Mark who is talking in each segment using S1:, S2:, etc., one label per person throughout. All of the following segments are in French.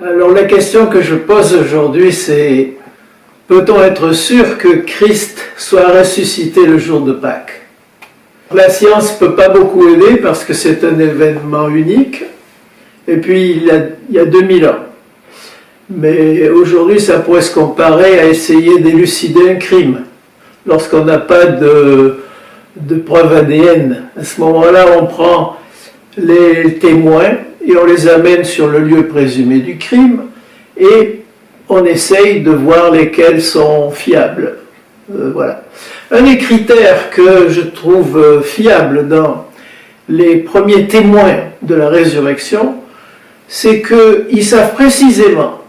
S1: Alors la question que je pose aujourd'hui, c'est: peut-on être sûr que Christ soit ressuscité le jour de Pâques? La science ne peut pas beaucoup aider parce que c'est un événement unique, et puis il y a 2000 ans. Mais aujourd'hui, ça pourrait se comparer à essayer d'élucider un crime. Lorsqu'on n'a pas de preuves ADN, à ce moment-là, on prend les témoins et on les amène sur le lieu présumé du crime et on essaye de voir lesquels sont fiables. Voilà. Un des critères que je trouve fiable dans les premiers témoins de la résurrection, c'est qu'ils savent précisément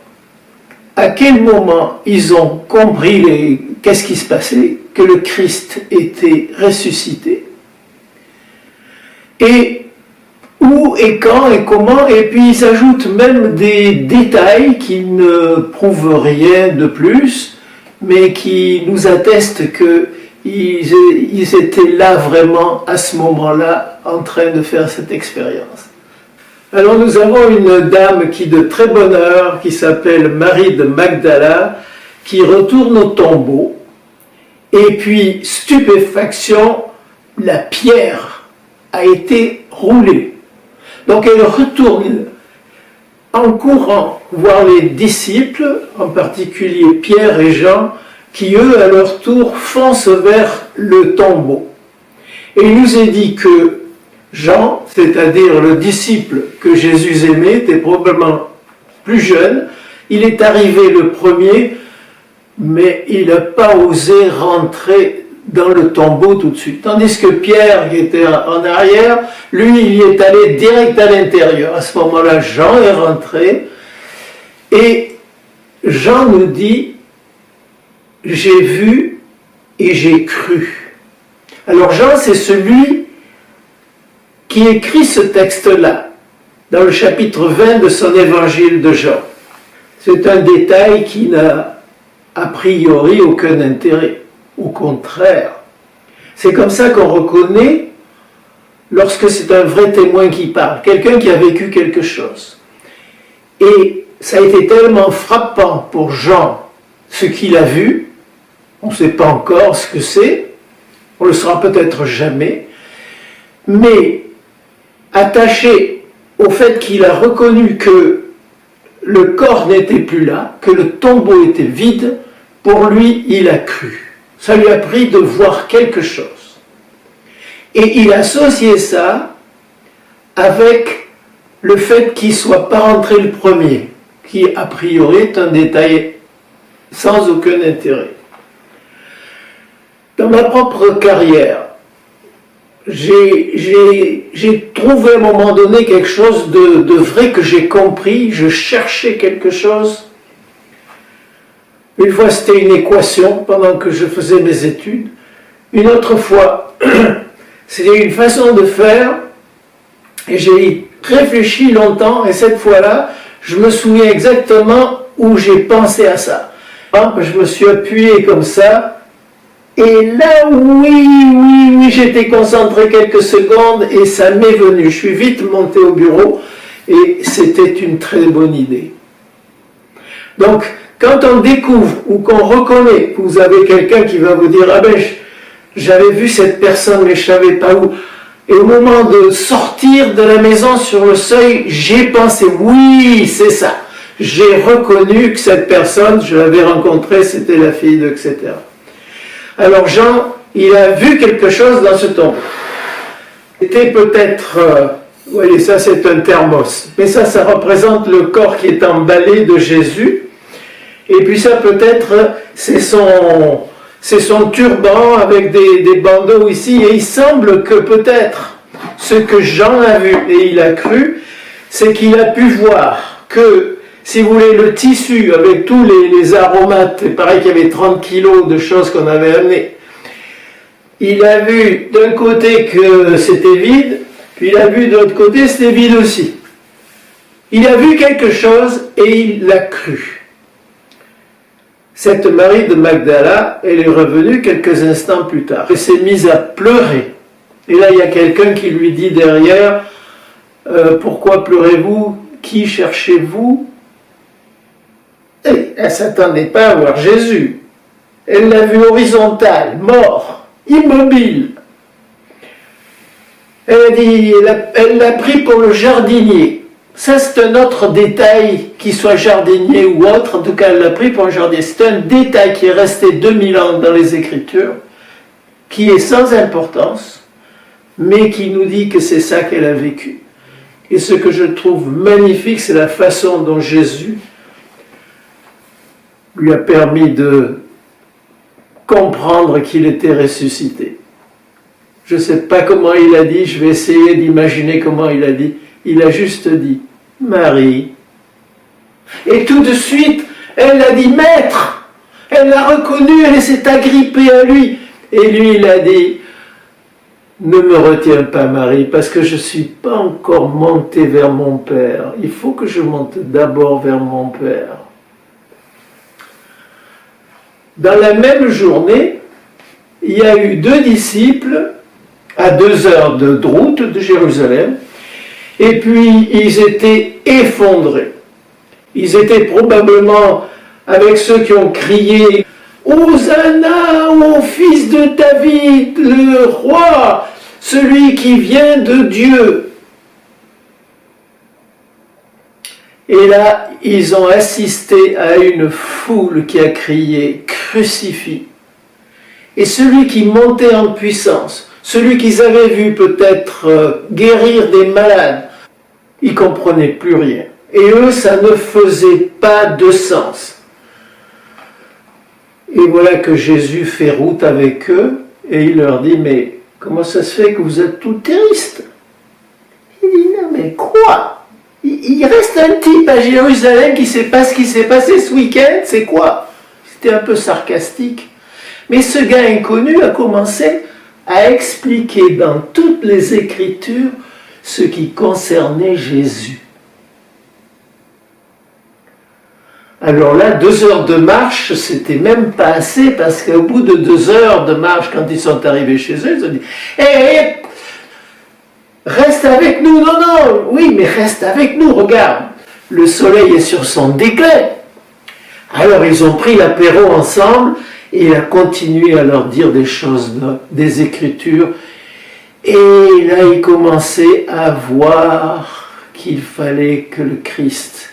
S1: à quel moment ils ont compris qu'est-ce qui se passait, que le Christ était ressuscité, et où et quand et comment, et puis ils ajoutent même des détails qui ne prouvent rien de plus, mais qui nous attestent qu'ils étaient là vraiment à ce moment-là en train de faire cette expérience. Alors nous avons une dame qui de très bonne heure, qui s'appelle Marie de Magdala, qui retourne au tombeau, et puis stupéfaction, la pierre a été roulée. Donc elle retourne en courant voir les disciples, en particulier Pierre et Jean, qui eux, à leur tour, foncent vers le tombeau. Et il nous est dit que Jean, c'est-à-dire le disciple que Jésus aimait, était probablement plus jeune. Il est arrivé le premier, mais il n'a pas osé rentrer dans le tombeau tout de suite. Tandis que Pierre, qui était en arrière, lui, il y est allé direct à l'intérieur. À ce moment-là, Jean est rentré et Jean nous dit: j'ai vu et j'ai cru. Alors Jean, c'est celui qui écrit ce texte-là, dans le chapitre 20 de son évangile de Jean. C'est un détail qui n'a a priori aucun intérêt. Au contraire, c'est comme ça qu'on reconnaît lorsque c'est un vrai témoin qui parle, quelqu'un qui a vécu quelque chose. Et ça a été tellement frappant pour Jean, ce qu'il a vu, on ne sait pas encore ce que c'est, on ne le saura peut-être jamais, mais attaché au fait qu'il a reconnu que le corps n'était plus là, que le tombeau était vide, pour lui, il a cru. Ça lui a pris de voir quelque chose. Et il associait ça avec le fait qu'il ne soit pas rentré le premier, qui a priori est un détail sans aucun intérêt. Dans ma propre carrière, j'ai trouvé à un moment donné quelque chose de vrai que j'ai compris, je cherchais quelque chose. Une fois c'était une équation pendant que je faisais mes études, une autre fois c'était une façon de faire, et j'ai réfléchi longtemps, et cette fois-là, je me souviens exactement où j'ai pensé à ça. Je me suis appuyé comme ça, et là, oui, j'étais concentré quelques secondes, et ça m'est venu. Je suis vite monté au bureau, et c'était une très bonne idée. Donc, quand on découvre ou qu'on reconnaît que vous avez quelqu'un qui va vous dire: ah ben, j'avais vu cette personne, mais je ne savais pas où. Et au moment de sortir de la maison sur le seuil, j'ai pensé: oui, c'est ça. J'ai reconnu que cette personne, je l'avais rencontrée, c'était la fille de, etc. Alors Jean, il a vu quelque chose dans ce tombeau. C'était peut-être, vous voyez, ça c'est un thermos, mais ça représente le corps qui est emballé de Jésus. Et puis ça peut-être, c'est son turban avec des bandeaux ici, et il semble que peut-être ce que Jean a vu et il a cru, c'est qu'il a pu voir que, si vous voulez, le tissu avec tous les aromates, il paraît qu'il y avait 30 kilos de choses qu'on avait amenées, il a vu d'un côté que c'était vide, puis il a vu de l'autre côté c'était vide aussi. Il a vu quelque chose et il l'a cru. Cette Marie de Magdala, elle est revenue quelques instants plus tard. Elle s'est mise à pleurer. Et là, il y a quelqu'un qui lui dit derrière: pourquoi pleurez-vous? Qui cherchez-vous? Et elle ne s'attendait pas à voir Jésus. Elle l'a vu horizontal, mort, immobile. Elle l'a pris pour le jardinier. Ça, c'est un autre détail, qu'il soit jardinier ou autre. En tout cas, elle l'a pris pour un jardinier. C'est un détail qui est resté 2000 ans dans les Écritures, qui est sans importance, mais qui nous dit que c'est ça qu'elle a vécu. Et ce que je trouve magnifique, c'est la façon dont Jésus lui a permis de comprendre qu'il était ressuscité. Je ne sais pas comment il a dit, je vais essayer d'imaginer comment il a dit. Il a juste dit « Marie ». Et tout de suite, elle a dit « Maître ». Elle l'a reconnu, elle s'est agrippée à lui. Et lui, il a dit « Ne me retiens pas, Marie, parce que je ne suis pas encore monté vers mon Père. Il faut que je monte d'abord vers mon Père. » Dans la même journée, il y a eu 2 disciples à 2 heures de route de Jérusalem, et puis ils étaient effondrés. Ils étaient probablement avec ceux qui ont crié « Hosanna au fils de David, le roi, celui qui vient de Dieu !» Et là, ils ont assisté à une foule qui a crié « Crucifie !» Et celui qui montait en puissance, celui qu'ils avaient vu peut-être guérir des malades, ils ne comprenaient plus rien. Et eux, ça ne faisait pas de sens. Et voilà que Jésus fait route avec eux, et il leur dit, mais comment ça se fait que vous êtes tout tristes? Il dit, non mais quoi? Il reste un type à Jérusalem qui ne sait pas ce qui s'est passé ce week-end, c'est quoi? C'était un peu sarcastique. Mais ce gars inconnu a commencé à expliquer dans toutes les Écritures ce qui concernait Jésus. Alors là, 2 heures de marche, c'était même pas assez, parce qu'au bout de 2 heures de marche, quand ils sont arrivés chez eux, ils ont dit « Hé, reste avec nous !» Non, non, oui, mais reste avec nous, regarde, le soleil est sur son déclin. Alors ils ont pris l'apéro ensemble, et il a continué à leur dire des choses des Écritures, et là il commençait à voir qu'il fallait que le Christ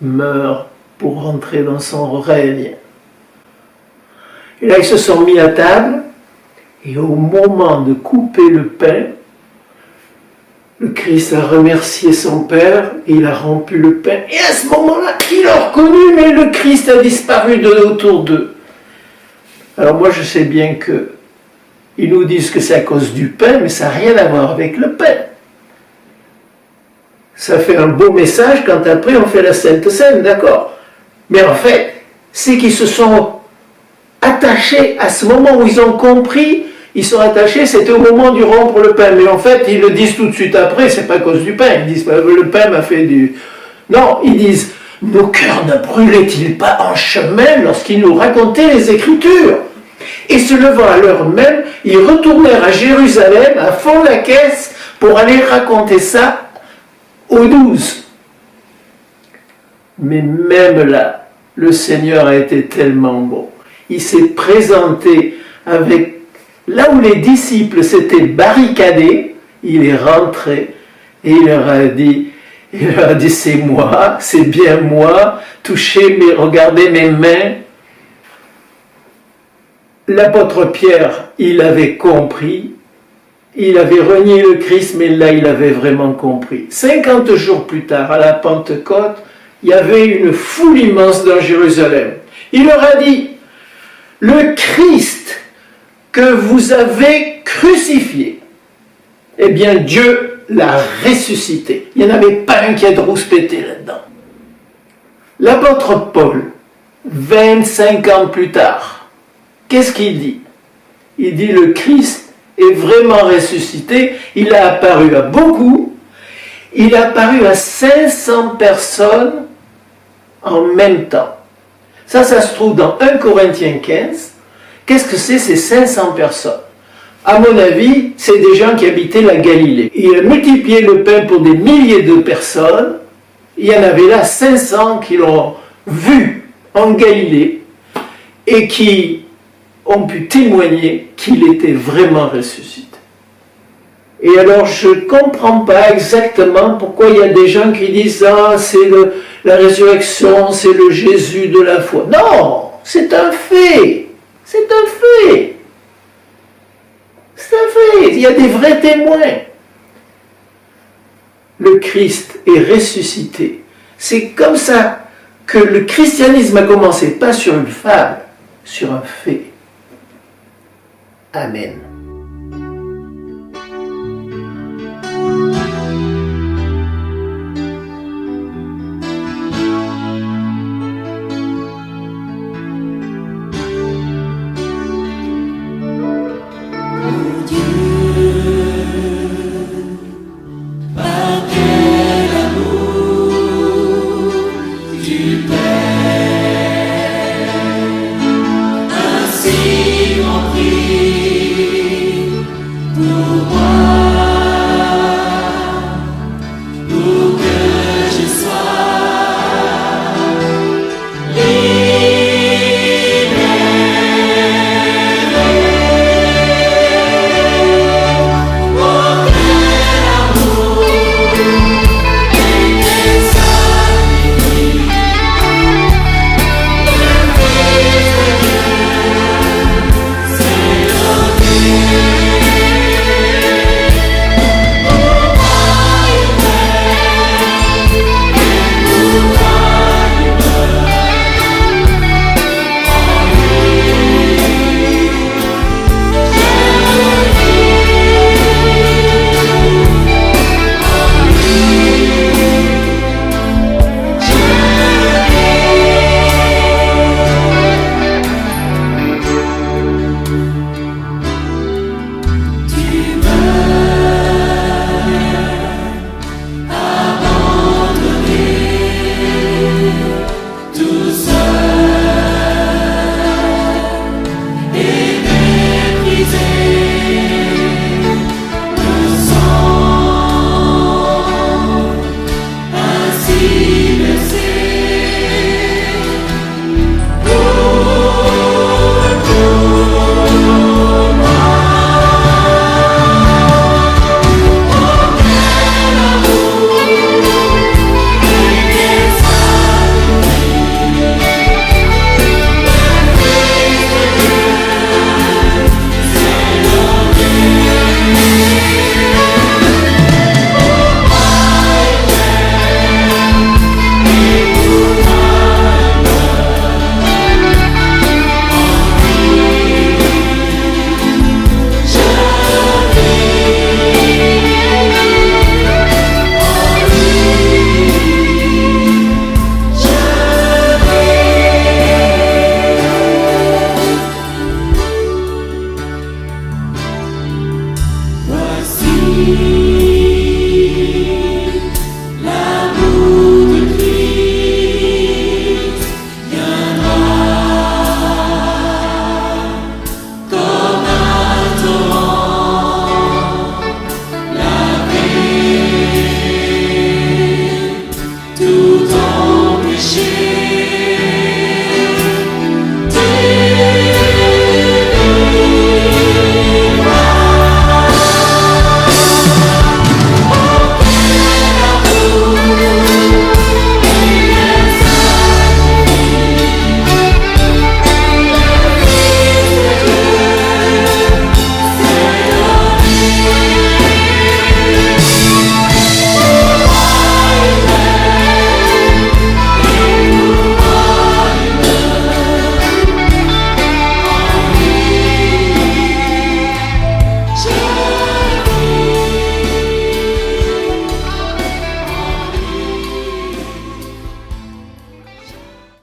S1: meure pour rentrer dans son règne. Et là ils se sont mis à table, et au moment de couper le pain, le Christ a remercié son Père, et il a rompu le pain, et à ce moment-là, il l'a reconnu, mais le Christ a disparu autour d'eux. Alors moi je sais bien que ils nous disent que c'est à cause du pain, mais ça n'a rien à voir avec le pain. Ça fait un beau message quand après on fait la Sainte Seine, d'accord. Mais en fait, c'est qu'ils se sont attachés à ce moment où ils ont compris, ils sont attachés, c'était au moment du rompre le pain. Mais en fait, ils le disent tout de suite après, c'est pas à cause du pain. Ils disent, le pain m'a fait du... Non, ils disent, nos cœurs ne brûlaient-ils pas en chemin lorsqu'ils nous racontaient les Écritures? Et se levant à l'heure même, ils retournèrent à Jérusalem, à fond la caisse, pour aller raconter ça aux 12. Mais même là, le Seigneur a été tellement bon. Il s'est présenté avec... Là où les disciples s'étaient barricadés, il est rentré et il leur a dit, c'est moi, c'est bien moi, regardez mes mains. L'apôtre Pierre, il avait compris, il avait renié le Christ, mais là il avait vraiment compris. 50 jours plus tard, à la Pentecôte, il y avait une foule immense dans Jérusalem. Il leur a dit, le Christ que vous avez crucifié, eh bien Dieu l'a ressuscité. Il n'y en avait pas un qui a de rouspété là-dedans. L'apôtre Paul, 25 ans plus tard, qu'est-ce qu'il dit? Il dit le Christ est vraiment ressuscité, il a apparu à beaucoup, il a apparu à 500 personnes en même temps. Ça se trouve dans 1 Corinthiens 15. Qu'est-ce que c'est ces 500 personnes? À mon avis, c'est des gens qui habitaient la Galilée. Il a multiplié le pain pour des milliers de personnes. Il y en avait là 500 qui l'ont vu en Galilée et qui ont pu témoigner qu'il était vraiment ressuscité. Et alors je ne comprends pas exactement pourquoi il y a des gens qui disent « Ah, c'est la résurrection, c'est le Jésus de la foi ». Non, c'est un fait. C'est un fait. C'est un fait. Il y a des vrais témoins. Le Christ est ressuscité. C'est comme ça que le christianisme a commencé, pas sur une fable, sur un fait. Amen.
S2: Voici